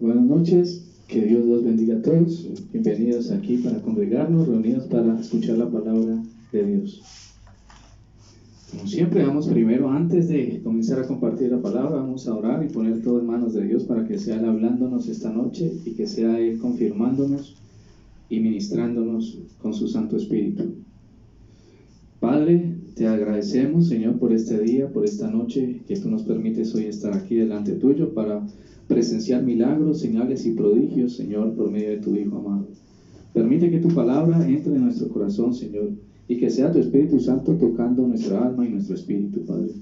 Buenas noches, que Dios los bendiga a todos. Bienvenidos aquí para congregarnos, reunidos para escuchar la palabra de Dios. Como siempre, vamos primero, antes de comenzar a compartir la palabra, vamos a orar y poner todo en manos de Dios para que sea Él hablándonos esta noche y que sea Él confirmándonos y ministrándonos con su Santo Espíritu. Padre, te agradecemos, Señor, por este día, por esta noche que tú nos permites hoy estar aquí delante tuyo para presenciar milagros, señales y prodigios, Señor, por medio de tu Hijo amado. Permite que tu palabra entre en nuestro corazón, Señor, y que sea tu Espíritu Santo tocando nuestra alma y nuestro espíritu, Padre.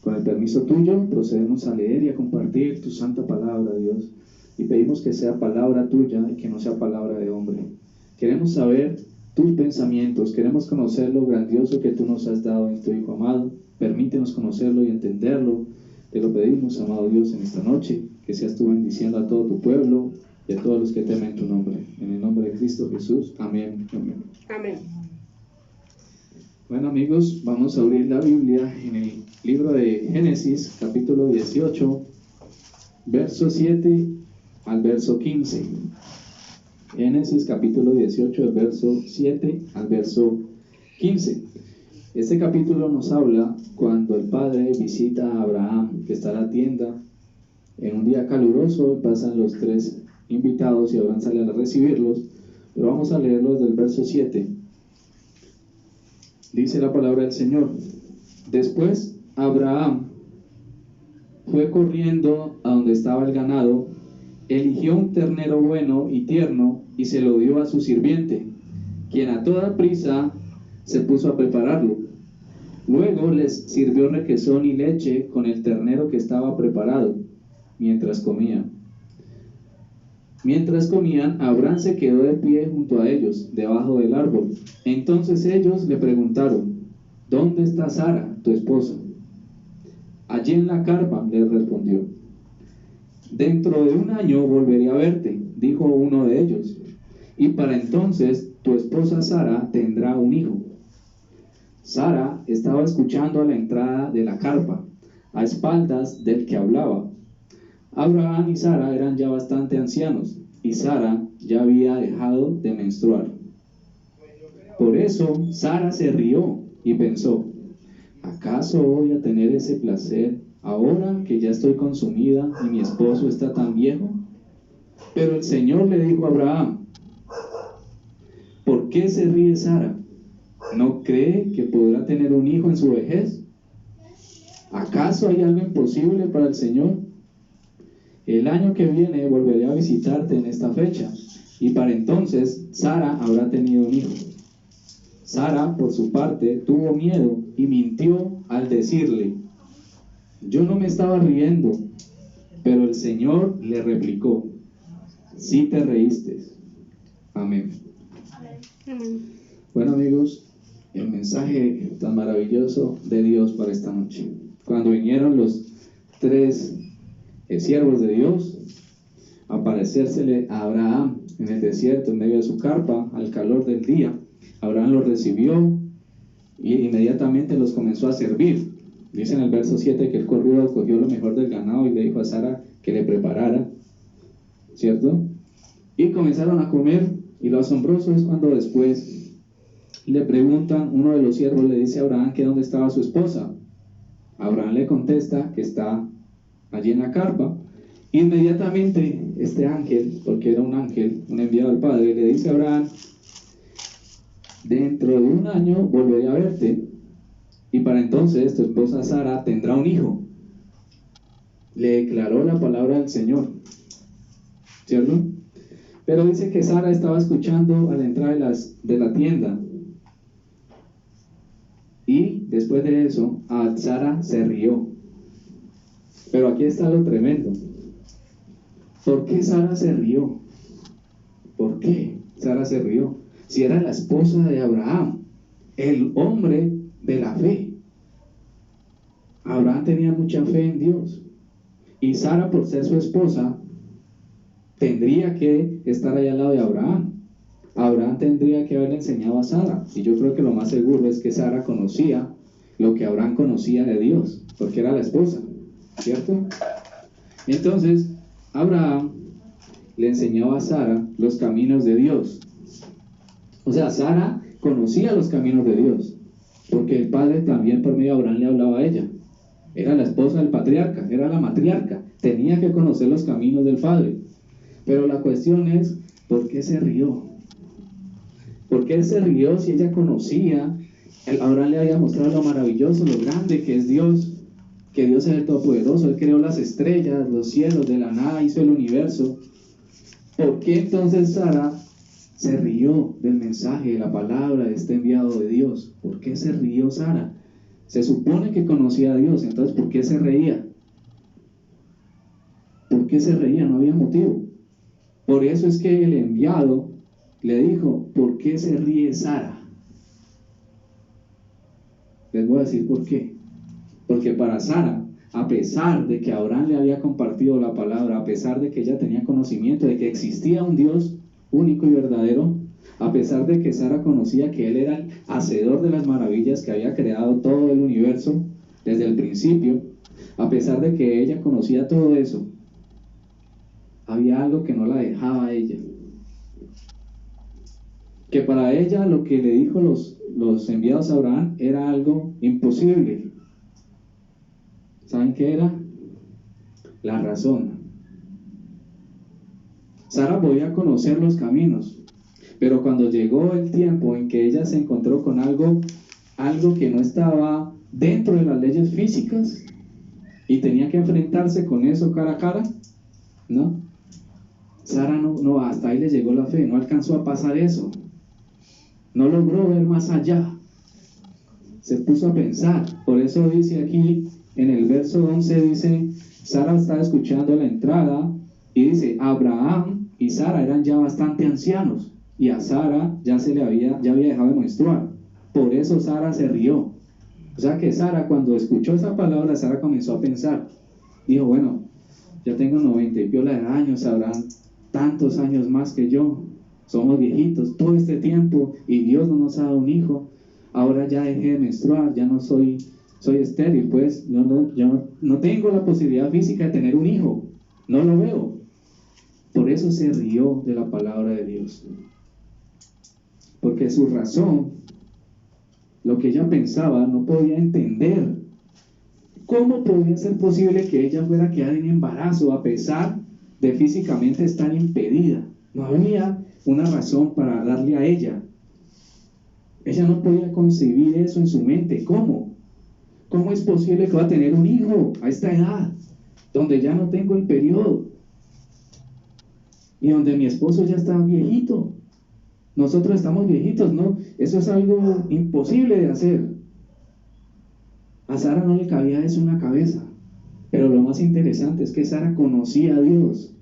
Con el permiso tuyo, procedemos a leer y a compartir tu santa palabra, Dios, y pedimos que sea palabra tuya y que no sea palabra de hombre. Queremos saber tus pensamientos, queremos conocer lo grandioso que tú nos has dado en tu Hijo amado. Permítenos conocerlo y entenderlo. Te lo pedimos, amado Dios, en esta noche, que seas tú bendiciendo a todo tu pueblo y a todos los que temen tu nombre. En el nombre de Cristo Jesús. Amén. Amén. Amén. Bueno, amigos, vamos a abrir la Biblia en el libro de Génesis, capítulo 18, verso 7 al verso 15. Génesis, capítulo 18, del verso 7 al verso 15. Este capítulo nos habla cuando el Padre visita a Abraham, que está en la tienda, en un día caluroso, pasan los tres invitados y Abraham sale a recibirlos, pero vamos a leerlos del verso 7. Dice la palabra del Señor: Después Abraham fue corriendo a donde estaba el ganado, eligió un ternero bueno y tierno y se lo dio a su sirviente, quien a toda prisa se puso a prepararlo. Luego les sirvió requesón y leche con el ternero que estaba preparado, mientras comían. Mientras comían, Abraham se quedó de pie junto a ellos, debajo del árbol. Entonces ellos le preguntaron: ¿Dónde está Sara, tu esposa? Allí en la carpa, le respondió. Dentro de un año volveré a verte, dijo uno de ellos, y para entonces tu esposa Sara tendrá un hijo. Sara estaba escuchando a la entrada de la carpa, a espaldas del que hablaba. Abraham y Sara eran ya bastante ancianos, y Sara ya había dejado de menstruar. Por eso Sara se rió y pensó: ¿acaso voy a tener ese placer ahora que ya estoy consumida y mi esposo está tan viejo? Pero el Señor le dijo a Abraham: ¿por qué se ríe Sara? ¿No cree que podrá tener un hijo en su vejez? ¿Acaso hay algo imposible para el Señor? El año que viene volveré a visitarte en esta fecha, y para entonces Sara habrá tenido un hijo. Sara, por su parte, tuvo miedo y mintió al decirle: yo no me estaba riendo. Pero el Señor le replicó: sí te reíste. Amén. Bueno, amigos, el mensaje tan maravilloso de Dios para esta noche. Cuando vinieron los tres siervos de Dios a aparecérsele a Abraham en el desierto, en medio de su carpa, al calor del día, Abraham los recibió y inmediatamente los comenzó a servir. Dice en el verso 7 que él corrió, cogió lo mejor del ganado y le dijo a Sara que le preparara, ¿cierto? Y comenzaron a comer, y lo asombroso es cuando después le preguntan, uno de los siervos le dice a Abraham que dónde estaba su esposa. Abraham le contesta que está allí en la carpa. Inmediatamente este ángel, porque era un ángel, un enviado del Padre, le dice a Abraham: dentro de un año volveré a verte, y para entonces tu esposa Sara tendrá un hijo. Le declaró la palabra del Señor, ¿cierto? Pero dice que Sara estaba escuchando a la entrada de la tienda, y después de eso Sara se rió. Pero aquí está lo tremendo. ¿Por qué Sara se rió? ¿Por qué Sara se rió? Si era la esposa de Abraham, el hombre de la fe. Abraham tenía mucha fe en Dios, y Sara, por ser su esposa, tendría que estar ahí al lado de Abraham. Abraham tendría que haberle enseñado a Sara, y yo creo que lo más seguro es que Sara conocía lo que Abraham conocía de Dios, porque era la esposa, ¿cierto? Entonces Abraham le enseñaba a Sara los caminos de Dios. O sea, Sara conocía los caminos de Dios, porque el padre también por medio de Abraham le hablaba a ella. Era la esposa del patriarca, era la matriarca, tenía que conocer los caminos del padre. Pero la cuestión es, ¿por qué se rió? ¿Por qué se rió si ella conocía? Abraham le había mostrado lo maravilloso, lo grande que es Dios, que Dios es el Todopoderoso, Él creó las estrellas, los cielos, de la nada hizo el universo. ¿Por qué entonces Sara se rió del mensaje, de la palabra, de este enviado de Dios? ¿Por qué se rió Sara? Se supone que conocía a Dios, entonces ¿por qué se reía? ¿Por qué se reía? No había motivo. Por eso es que el enviado le dijo, ¿por qué se ríe Sara? Les voy a decir por qué. Porque para Sara, a pesar de que Abraham le había compartido la palabra, a pesar de que ella tenía conocimiento de que existía un Dios único y verdadero, a pesar de que Sara conocía que Él era el hacedor de las maravillas, que había creado todo el universo desde el principio, a pesar de que ella conocía todo eso, había algo que no la dejaba a ella. Que para ella lo que le dijo los enviados a Abraham era algo imposible. ¿Saben qué era? La razón. Sara podía conocer los caminos, pero cuando llegó el tiempo en que ella se encontró con algo que no estaba dentro de las leyes físicas y tenía que enfrentarse con eso cara a cara, ¿no? Sara no, hasta ahí le llegó la fe, no alcanzó a pasar eso, no logró ver más allá, se puso a pensar. Por eso dice aquí en el verso 11, dice, Sara estaba escuchando la entrada y dice, Abraham y Sara eran ya bastante ancianos y a Sara ya había dejado de menstruar. Por eso Sara se rió. O sea que Sara, cuando escuchó esa palabra, Sara comenzó a pensar, dijo, bueno, ya tengo 90 y piola de años, Abraham tantos años más que yo, somos viejitos todo este tiempo y Dios no nos ha dado un hijo, ahora ya dejé de menstruar, ya no soy estéril, pues yo no tengo la posibilidad física de tener un hijo, no lo veo. Por eso se rió de la palabra de Dios, porque su razón, lo que ella pensaba, no podía entender cómo podía ser posible que ella fuera a quedar en embarazo a pesar de físicamente estar impedida. No había una razón para darle a ella. Ella no podía concebir eso en su mente. ¿Cómo? ¿Cómo es posible que va a tener un hijo a esta edad, donde ya no tengo el periodo y donde mi esposo ya está viejito? Nosotros estamos viejitos, ¿no? Eso es algo imposible de hacer. A Sara no le cabía eso en la cabeza. Pero lo más interesante es que Sara conocía a Dios.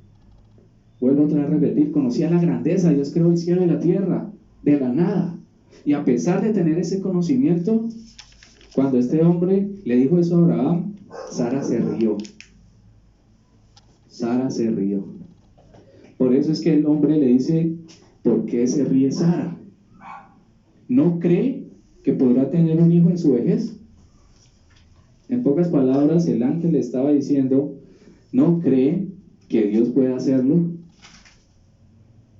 Vuelvo otra vez a repetir, conocía la grandeza. Dios creó el cielo y la tierra de la nada. Y a pesar de tener ese conocimiento, cuando este hombre le dijo eso a Abraham, Sara se rió. Sara se rió. Por eso es que el hombre le dice, ¿por qué se ríe Sara? ¿No cree que podrá tener un hijo en su vejez? En pocas palabras, el ángel le estaba diciendo, ¿no cree que Dios puede hacerlo?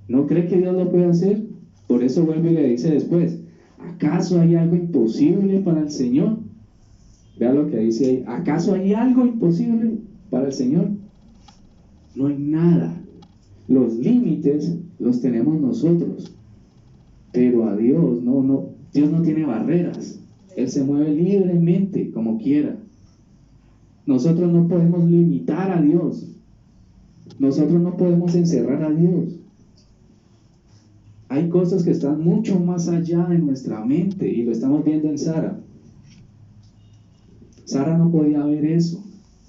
¿No cree que Dios lo puede hacer? Por eso vuelve y le dice después, ¿acaso hay algo imposible para el Señor? Vea lo que dice ahí, ¿acaso hay algo imposible para el Señor? No hay nada. Los límites los tenemos nosotros, pero a Dios Dios no tiene barreras. Él se mueve libremente como quiera. Nosotros no podemos limitar a Dios. Nosotros no podemos encerrar a Dios. Hay cosas que están mucho más allá de nuestra mente y lo estamos viendo en Sara. Sara no podía ver eso,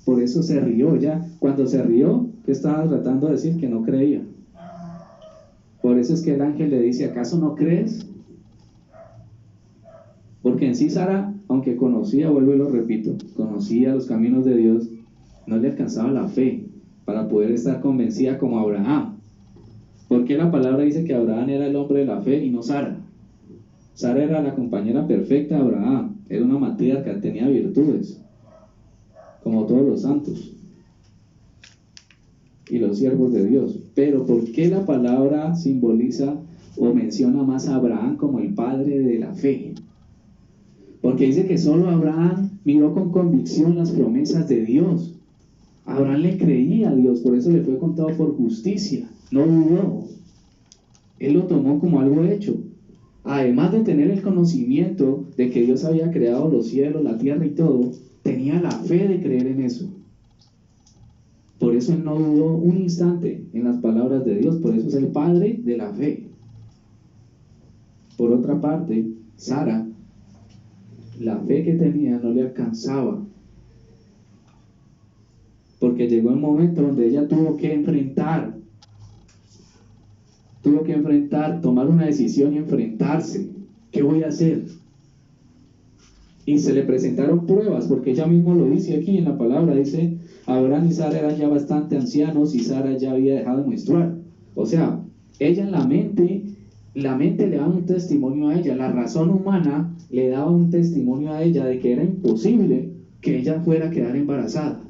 por eso se rió. Ya cuando se rió, ¿qué estaba tratando de decir? Que no creía. Por eso es que el ángel le dice, ¿acaso no crees? Porque en sí Sara, aunque conocía, vuelvo y lo repito, conocía los caminos de Dios, no le alcanzaba la fe para poder estar convencida como Abraham. Porque la palabra dice que Abraham era el hombre de la fe y no Sara. Sara era la compañera perfecta de Abraham, era una matriarca, tenía virtudes, como todos los santos. y los siervos de Dios. Pero ¿por qué la palabra simboliza o menciona más a Abraham como el padre de la fe? Porque dice que solo Abraham miró con convicción las promesas de Dios. Abraham le creía a Dios, por eso le fue contado por justicia, no dudó. Él lo tomó como algo hecho. Además de tener el conocimiento de que Dios había creado los cielos, la tierra y todo, tenía la fe de creer en eso. Por eso él no dudó un instante en las palabras de Dios, por eso es el padre de la fe. Por otra parte, Sara, la fe que tenía no le alcanzaba, porque llegó el momento donde ella tuvo que enfrentar, tomar una decisión y enfrentarse. ¿Qué voy a hacer? Y se le presentaron pruebas, porque ella mismo lo dice aquí en la palabra, dice, Abraham y Sara eran ya bastante ancianos y Sara ya había dejado de menstruar. O sea, ella en la mente le daba un testimonio a ella, la razón humana le daba un testimonio a ella de que era imposible que ella fuera a quedar embarazada.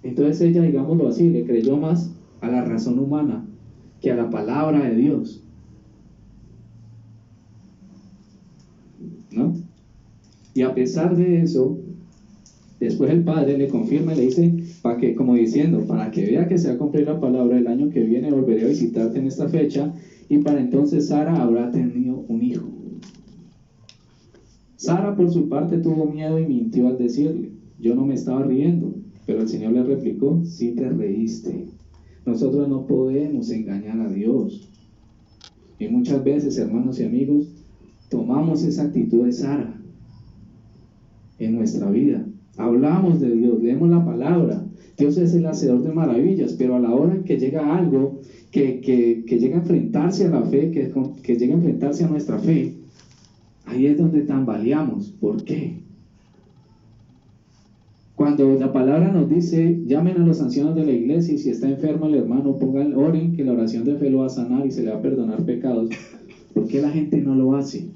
Entonces ella, digámoslo así, le creyó más a la razón humana que a la palabra de Dios, ¿no? Y a pesar de eso, después el padre le confirma y le dice, para que, como diciendo, para que vea que se va a cumplir la palabra, el año que viene volveré a visitarte en esta fecha, y para entonces Sara habrá tenido un hijo. Sara por su parte tuvo miedo y mintió al decirle, yo no me estaba riendo, pero el Señor le replicó, sí te reíste. Nosotros no podemos engañar a Dios. Y muchas veces, hermanos y amigos, tomamos esa actitud de Sara en nuestra vida. Hablamos de Dios, leemos la palabra, Dios es el hacedor de maravillas, pero a la hora que llega algo que llega a enfrentarse a la fe, que llega a enfrentarse a nuestra fe, ahí es donde tambaleamos. ¿Por qué? Cuando la palabra nos dice, llamen a los ancianos de la iglesia y si está enfermo el hermano, oren que la oración de fe lo va a sanar y se le va a perdonar pecados, ¿por qué la gente no lo hace?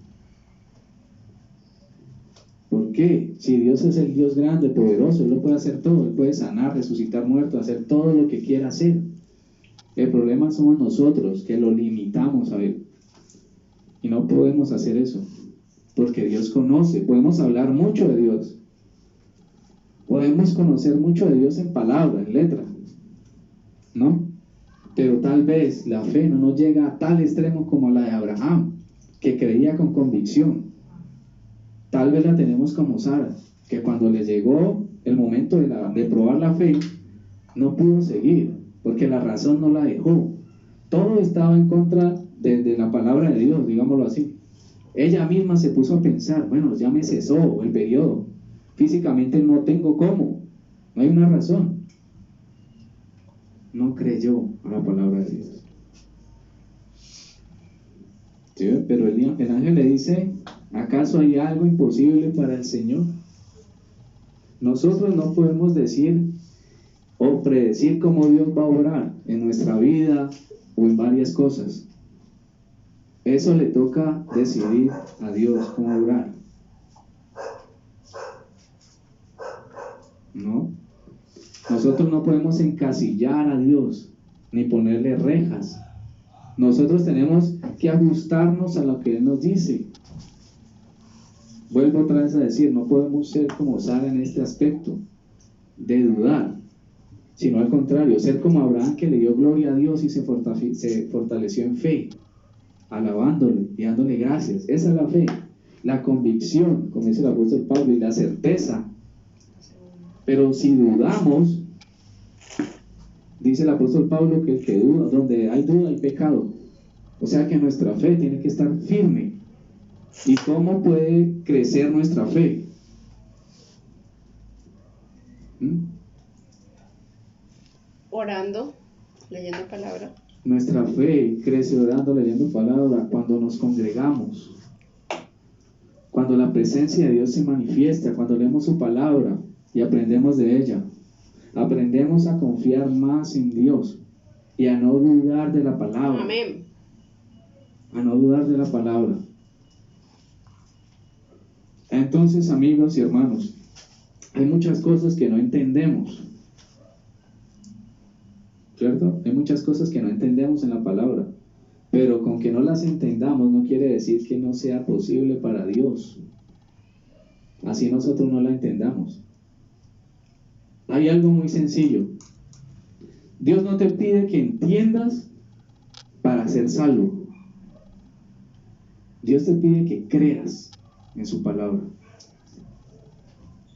¿Por qué? Si Dios es el Dios grande, poderoso, Él lo puede hacer todo, Él puede sanar, resucitar muertos, hacer todo lo que quiera hacer. El problema somos nosotros, que lo limitamos a Él. Y no podemos hacer eso, porque Dios conoce, podemos hablar mucho de Dios. Podemos conocer mucho de Dios en palabra, en letra, ¿no? Pero tal vez la fe no nos llega a tal extremo como la de Abraham, que creía con convicción. Tal vez la tenemos como Sara, que cuando le llegó el momento de probar la fe, no pudo seguir, porque la razón no la dejó. Todo estaba en contra de la palabra de Dios, digámoslo así. Ella misma se puso a pensar, bueno, ya me cesó el periodo, físicamente no tengo cómo, no hay una razón. No creyó a la palabra de Dios. ¿Sí? Pero el ángel le dice, ¿acaso hay algo imposible para el Señor? Nosotros no podemos decir o predecir cómo Dios va a obrar en nuestra vida o en varias cosas. Eso le toca decidir a Dios cómo obrar, ¿no? Nosotros no podemos encasillar a Dios ni ponerle rejas. Nosotros tenemos que ajustarnos a lo que Él nos dice. Vuelvo otra vez a decir, no podemos ser como Sara en este aspecto de dudar, sino al contrario, ser como Abraham, que le dio gloria a Dios y se fortaleció en fe, alabándole y dándole gracias. Esa es la fe, la convicción, como dice el apóstol Pablo, y la certeza. Pero si dudamos, dice el apóstol Pablo que el que duda, donde hay duda hay pecado. O sea que nuestra fe tiene que estar firme. ¿Y cómo puede crecer nuestra fe? Orando, leyendo palabra. Nuestra fe crece orando, leyendo palabra, cuando nos congregamos, cuando la presencia de Dios se manifiesta, cuando leemos su palabra y aprendemos de ella. Aprendemos a confiar más en Dios y a no dudar de la palabra. Amén. A no dudar de la palabra. Entonces, amigos y hermanos, hay muchas cosas que no entendemos. ¿cierto? Hay muchas cosas que no entendemos en la palabra, pero con que no las entendamos no quiere decir que no sea posible para Dios, así nosotros no la entendamos. Hay algo muy sencillo. Dios no te pide que entiendas para ser salvo. Dios te pide que creas en su palabra.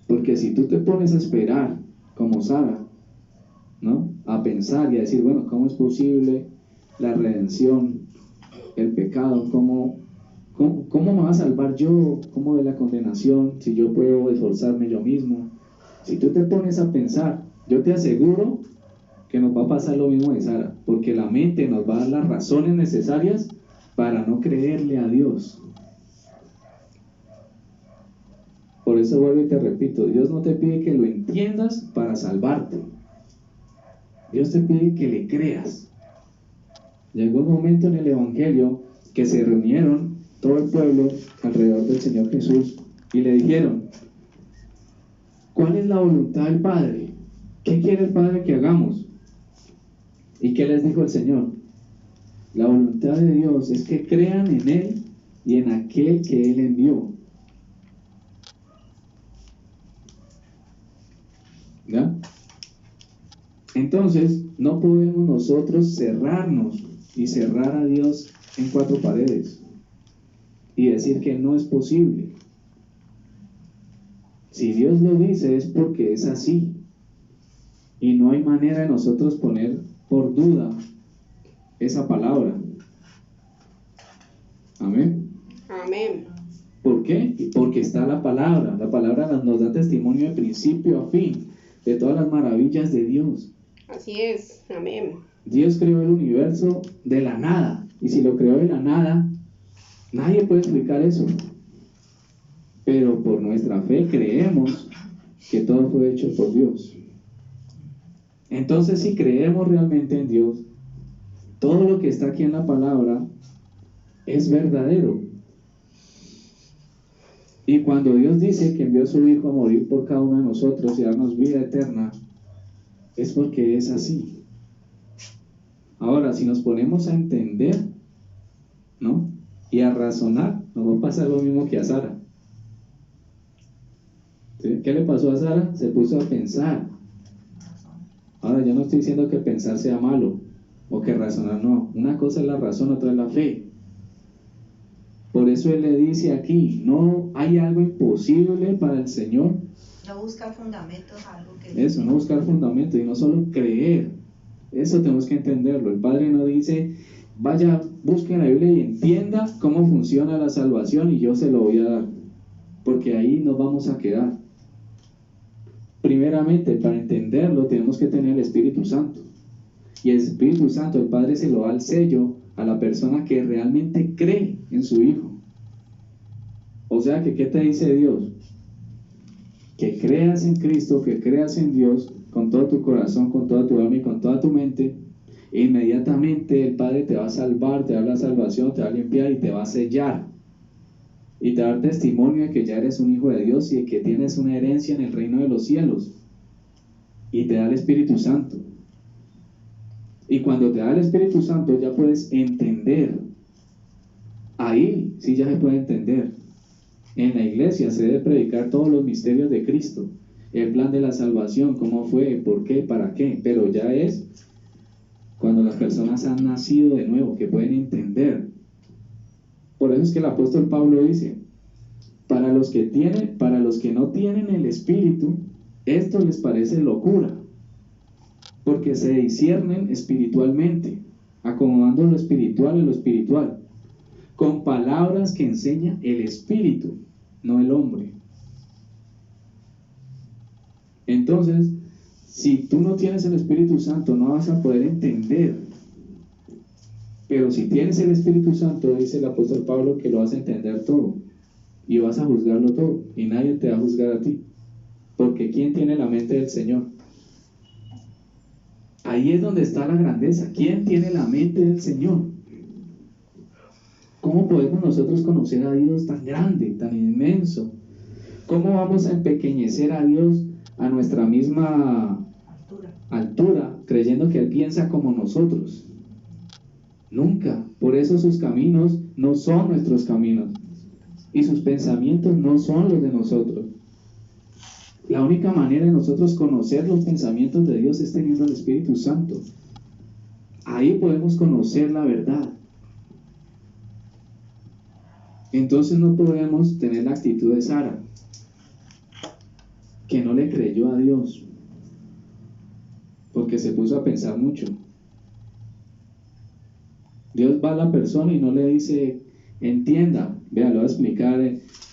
Porque si tú te pones a esperar, como Sara, ¿no?, a pensar y a decir, bueno, ¿cómo es posible la redención, el pecado? ¿Cómo me va a salvar yo? ¿Cómo de la condenación? Si yo puedo esforzarme yo mismo. Si tú te pones a pensar, yo te aseguro que nos va a pasar lo mismo de Sara, porque la mente nos va a dar las razones necesarias para no creerle a Dios. Por eso vuelvo y te repito, Dios no te pide que lo entiendas para salvarte. Dios te pide que le creas. Llegó un momento en el Evangelio que se reunieron todo el pueblo alrededor del Señor Jesús y le dijeron, ¿cuál es la voluntad del Padre? ¿Qué quiere el Padre que hagamos? ¿Y qué les dijo el Señor? La voluntad de Dios es que crean en Él y en aquel que Él envió. ¿Ya? Entonces, no podemos nosotros cerrarnos y cerrar a Dios en cuatro paredes y decir que no es posible. Si Dios lo dice es porque es así y no hay manera de nosotros poner por duda esa palabra. Amén. Amén. ¿Por qué? Porque está la palabra nos da testimonio de principio a fin de todas las maravillas de Dios. Así es. Amén. Dios creó el universo de la nada, y si lo creó de la nada, nadie puede explicar eso. Pero por nuestra fe creemos que todo fue hecho por Dios. Entonces, si creemos realmente en Dios, todo lo que está aquí en la palabra es verdadero. Y cuando Dios dice que envió a su Hijo a morir por cada uno de nosotros y darnos vida eterna, es porque es así. Ahora, si nos ponemos a entender, ¿no?, y a razonar, nos va a pasar lo mismo que a Sara. ¿Sí? ¿Qué le pasó a Sara? Se puso a pensar. Ahora, yo no estoy diciendo que pensar sea malo o que razonar no. Una cosa es la razón, otra es la fe. Por eso Él le dice aquí, no hay algo imposible para el Señor. No buscar fundamentos, algo que... Eso, no buscar fundamentos y no solo creer. Eso tenemos que entenderlo. El Padre no dice, vaya, busque la Biblia y entienda cómo funciona la salvación y yo se lo voy a dar. Porque ahí nos vamos a quedar. Primeramente, para entenderlo, tenemos que tener el Espíritu Santo. Y el Espíritu Santo, el Padre se lo da al sello a la persona que realmente cree en su Hijo. O sea que, ¿qué te dice Dios? Que creas en Cristo, que creas en Dios con todo tu corazón, con toda tu alma y con toda tu mente. E inmediatamente el Padre te va a salvar, te va a dar la salvación, te va a limpiar y te va a sellar. Y te va a dar testimonio de que ya eres un hijo de Dios y de que tienes una herencia en el reino de los cielos. Y te da el Espíritu Santo. Y cuando te da el Espíritu Santo ya puedes entender. Ahí sí ya se puede entender. En la iglesia se debe predicar todos los misterios de Cristo. El plan de la salvación, cómo fue, por qué, para qué. Pero ya es cuando las personas han nacido de nuevo, que pueden entender. Por eso es que el apóstol Pablo dice, para los que no tienen el Espíritu, esto les parece locura, porque se disciernen espiritualmente, acomodando lo espiritual a lo espiritual, con palabras que enseña el Espíritu, no el hombre. Entonces, si tú no tienes el Espíritu Santo, no vas a poder entender. Pero si tienes el Espíritu Santo, dice el apóstol Pablo, que lo vas a entender todo y vas a juzgarlo todo y nadie te va a juzgar a ti, porque ¿quién tiene la mente del Señor? Ahí es donde está la grandeza. ¿Quién tiene la mente del Señor? ¿Cómo podemos nosotros conocer a Dios tan grande, tan inmenso? ¿Cómo vamos a empequeñecer a Dios a nuestra misma altura, creyendo creyendo que Él piensa como nosotros. Nunca. Por eso sus caminos no son nuestros caminos. Y sus pensamientos no son los de nosotros. La única manera de nosotros conocer los pensamientos de Dios es teniendo el Espíritu Santo. Ahí podemos conocer la verdad. Entonces no podemos tener la actitud de Sara, que no le creyó a Dios, porque se puso a pensar mucho. Dios va a la persona y no le dice, entienda, vea, lo voy a explicar,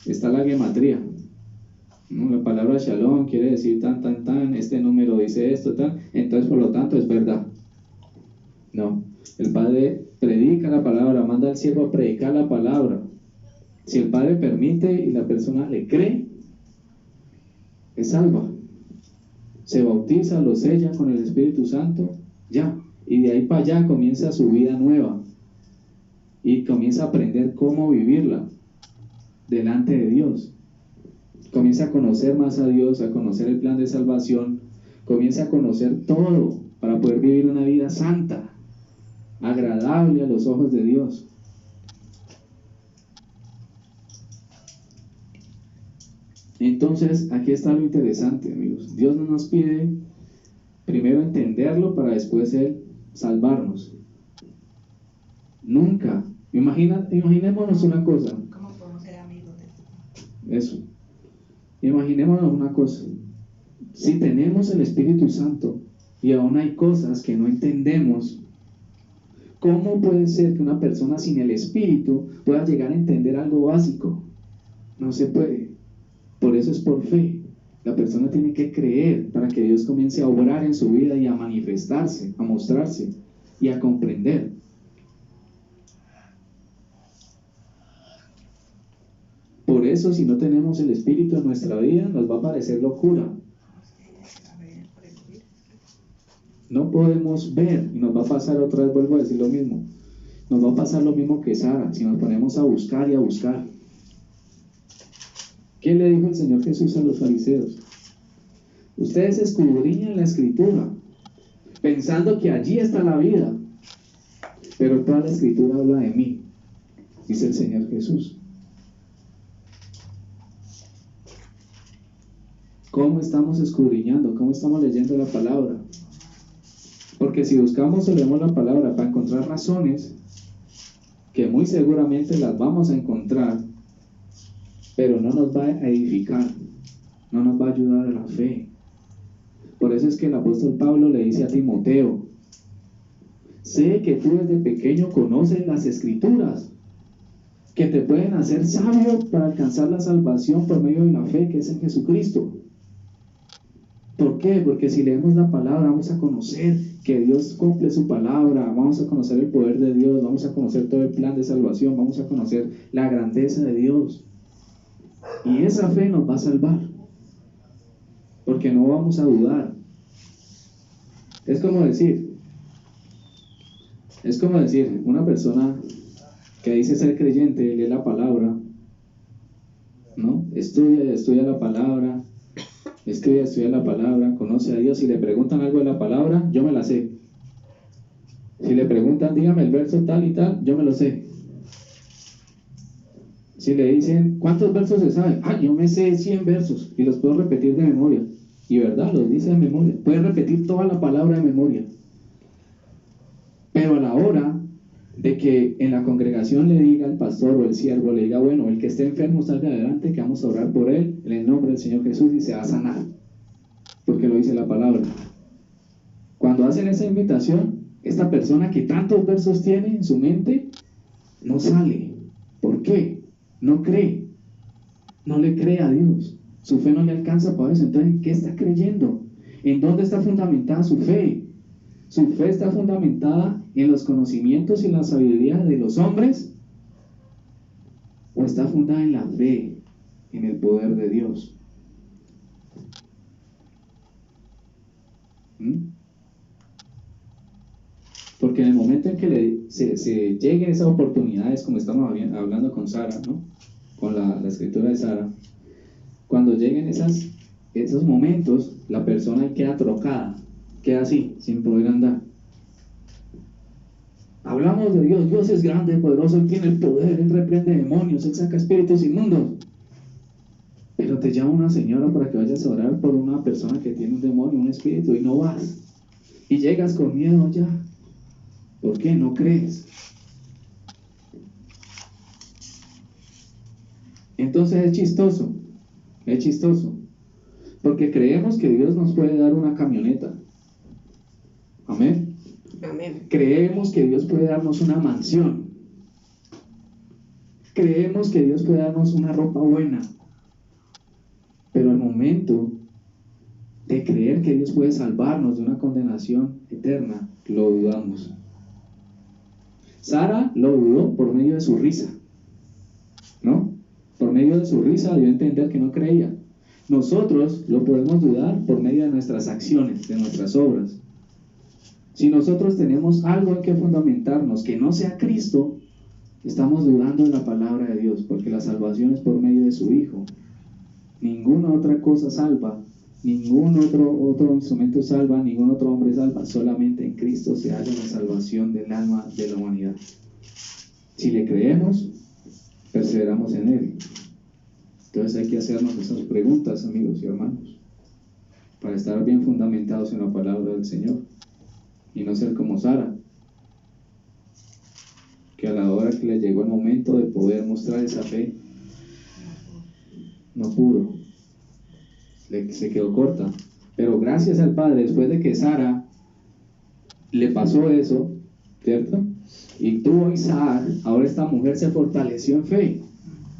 está la gematría. La palabra shalom quiere decir tan, tan, tan, este número dice esto, tan, entonces por lo tanto es verdad. No, el Padre predica la palabra, manda al siervo a predicar la palabra. Si el Padre permite y la persona le cree, es salva. Se bautiza, lo sella con el Espíritu Santo, ya. Y de ahí para allá comienza su vida nueva. Y comienza a aprender cómo vivirla delante de Dios. Comienza a conocer más a Dios, a conocer el plan de salvación. Comienza a conocer todo para poder vivir una vida santa, agradable a los ojos de Dios. Entonces, aquí está lo interesante, amigos. Dios no nos pide primero entenderlo para después Él salvarnos. Nunca. Imaginémonos una cosa. ¿Cómo podemos ser amigos de Eso. Imaginémonos una cosa. Si tenemos el Espíritu Santo y aún hay cosas que no entendemos, ¿cómo puede ser que una persona sin el Espíritu pueda llegar a entender algo básico? No se puede. Por eso es por fe. La persona tiene que creer para que Dios comience a obrar en su vida y a manifestarse, a mostrarse y a comprender. Por eso, si no tenemos el Espíritu en nuestra vida, nos va a parecer locura. No podemos ver, y nos va a pasar otra vez, vuelvo a decir lo mismo, nos va a pasar lo mismo que Sara, si nos ponemos a buscar y a buscar. ¿Qué le dijo el Señor Jesús a los fariseos? Ustedes escudriñan la Escritura, pensando que allí está la vida, pero toda la Escritura habla de mí, dice el Señor Jesús. ¿Cómo estamos escudriñando? ¿Cómo estamos leyendo la palabra? Porque si buscamos o leemos la palabra para encontrar razones, que muy seguramente las vamos a encontrar, pero no nos va a edificar, no nos va a ayudar a la fe. Por eso es que el apóstol Pablo le dice a Timoteo, sé que tú desde pequeño conoces las Escrituras, que te pueden hacer sabio para alcanzar la salvación por medio de la fe que es en Jesucristo. ¿Por qué? Porque si leemos la palabra vamos a conocer que Dios cumple su palabra, vamos a conocer el poder de Dios, vamos a conocer todo el plan de salvación, vamos a conocer la grandeza de Dios. Y esa fe nos va a salvar, porque no vamos a dudar. Es como decir, una persona que dice ser creyente, lee la palabra, ¿no? Estudia la palabra, estudia la palabra, conoce a Dios. Si le preguntan algo de la palabra, yo me la sé. Si le preguntan, dígame el verso tal y tal, yo me lo sé. Si le dicen, ¿cuántos versos se sabe? Yo me sé 100 versos y los puedo repetir de memoria. Y verdad, los dice de memoria. Puede repetir toda la palabra de memoria. Pero a la hora de que en la congregación le diga al pastor o el siervo, le diga, bueno, el que esté enfermo salga adelante, que vamos a orar por él en el nombre del Señor Jesús y se va a sanar, porque lo dice la palabra. Cuando hacen esa invitación, esta persona que tantos versos tiene en su mente no sale. ¿Por qué? No cree, no le cree a Dios, su fe no le alcanza para eso. Entonces, ¿en qué está creyendo? ¿En dónde está fundamentada su fe? ¿Su fe está fundamentada en los conocimientos y en la sabiduría de los hombres? ¿O está fundada en la fe, en el poder de Dios? Porque en el momento en que se lleguen esas oportunidades, como estamos hablando con Sara, ¿no? Con la escritura de Sara, cuando lleguen esos momentos, la persona queda trocada, queda así, sin poder andar. Hablamos de Dios, Dios es grande, poderoso, Él tiene el poder, Él reprende demonios, Él saca espíritus inmundos. Pero te llama una señora para que vayas a orar por una persona que tiene un demonio, un espíritu, y no vas. Y llegas con miedo ya. ¿Por qué? No crees. Entonces es chistoso, porque creemos que Dios nos puede dar una camioneta. Amén. Amén. Creemos que Dios puede darnos una mansión. Creemos que Dios puede darnos una ropa buena. Pero al momento de creer que Dios puede salvarnos de una condenación eterna, lo dudamos. Sara lo dudó por medio de su risa, ¿no? Por medio de su risa dio a entender que no creía. Nosotros lo podemos dudar por medio de nuestras acciones, de nuestras obras. Si nosotros tenemos algo en que fundamentarnos que no sea Cristo, estamos dudando de la palabra de Dios, porque la salvación es por medio de su Hijo. Ninguna otra cosa salva, ningún otro instrumento salva, ningún otro hombre salva, solamente en Cristo se halla la salvación del alma de la humanidad. Si le creemos, perseveramos en Él. Entonces hay que hacernos esas preguntas, amigos y hermanos, para estar bien fundamentados en la palabra del Señor y no ser como Sara, que a la hora que le llegó el momento de poder mostrar esa fe, no pudo, se quedó corta. Pero gracias al Padre, después de que Sara le pasó eso, ¿cierto? Y tuvo Isaac, ahora esta mujer se fortaleció en fe,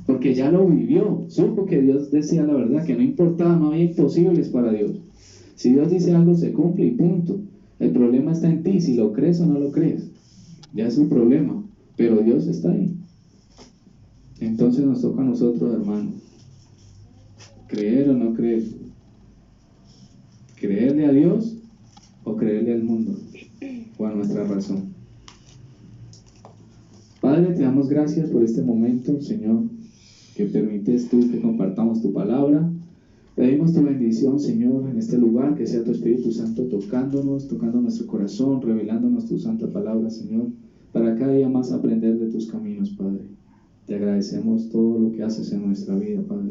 porque ya lo vivió, supo que Dios decía la verdad, que no importaba, no había imposibles para Dios. Si Dios dice algo, se cumple y punto. El problema está en ti, si lo crees o no lo crees, ya es un problema, pero Dios está ahí. Entonces nos toca a nosotros, hermanos, creer o no creer, creerle a Dios o creerle al mundo o a nuestra razón. Padre, te damos gracias por este momento, Señor, que permites tú que compartamos tu palabra. Pedimos tu bendición, Señor, en este lugar, que sea tu Espíritu Santo tocando nuestro corazón, revelándonos tu santa palabra, Señor, para cada día más aprender de tus caminos, Padre. Te agradecemos todo lo que haces en nuestra vida, Padre,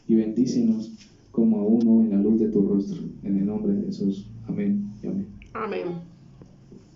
y bendícenos como a uno en la luz de tu rostro, en el nombre de Jesús. Amén y amén. Amén.